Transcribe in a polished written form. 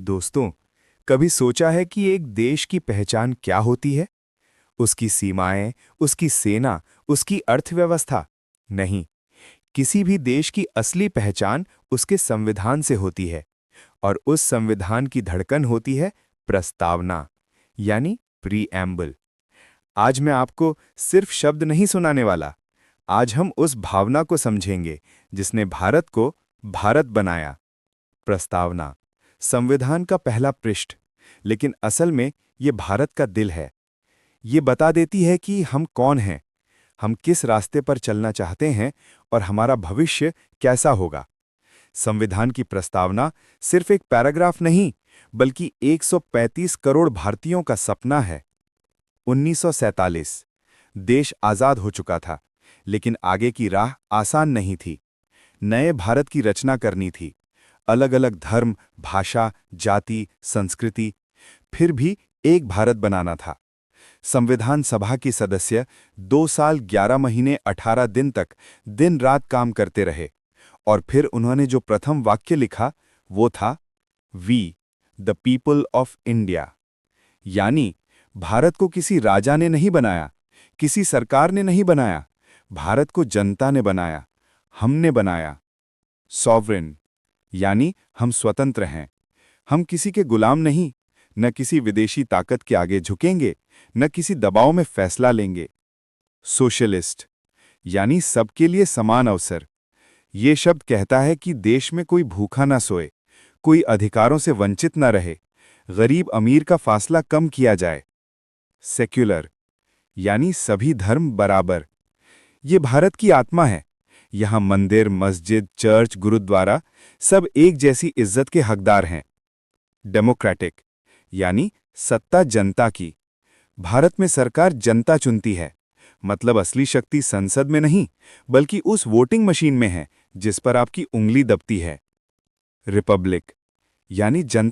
दोस्तों, कभी सोचा है कि एक देश की पहचान क्या होती है? उसकी सीमाएं, उसकी सेना, उसकी अर्थव्यवस्था? नहीं, किसी भी देश की असली पहचान उसके संविधान से होती है। और उस संविधान की धड़कन होती है प्रस्तावना, यानी प्रीएम्बल। आज मैं आपको सिर्फ शब्द नहीं सुनाने वाला। आज हम उस भावना को समझेंगे जिसने भारत को भारत बनाया। प्रस्तावना, संविधान का पहला पृष्ठ, लेकिन असल में ये भारत का दिल है। ये बता देती है कि हम कौन हैं, हम किस रास्ते पर चलना चाहते हैं और हमारा भविष्य कैसा होगा। संविधान की प्रस्तावना सिर्फ एक पैराग्राफ नहीं, बल्कि 135 करोड़ भारतीयों का सपना है। 1947, देश आजाद हो चुका था, लेकिन आगे की राह आसान नहीं थी। नए भारत की रचना करनी थी। अलग अलग धर्म, भाषा, जाति, संस्कृति, फिर भी एक भारत बनाना था। संविधान सभा की सदस्य 2 साल 11 महीने 18 दिन तक दिन रात काम करते रहे, और फिर उन्होंने जो प्रथम वाक्य लिखा वो था, we the people of India. यानी भारत को किसी राजा ने नहीं बनाया, किसी सरकार ने नहीं बनाया, भारत को जनता ने बनाया, हमने बनाया। सॉवरेन, यानी हम स्वतंत्र हैं। हम किसी के गुलाम नहीं, न किसी विदेशी ताकत के आगे झुकेंगे, न किसी दबाव में फैसला लेंगे। सोशलिस्ट, यानी सबके लिए समान अवसर। ये शब्द कहता है कि देश में कोई भूखा ना सोए, कोई अधिकारों से वंचित ना रहे, गरीब अमीर का फासला कम किया जाए। सेक्युलर, यानी सभी धर्म बराबर। ये भारत की आत्मा है। यहाँ मंदिर, मस्जिद, चर्च, गुरुद्वारा सब एक जैसी इज्जत के हकदार हैं। डेमोक्रेटिक, यानी सत्ता जनता की। भारत में सरकार जनता चुनती है, मतलब असली शक्ति संसद में नहीं, बल्कि उस वोटिंग मशीन में है जिस पर आपकी उंगली दबती है। रिपब्लिक, यानी जनता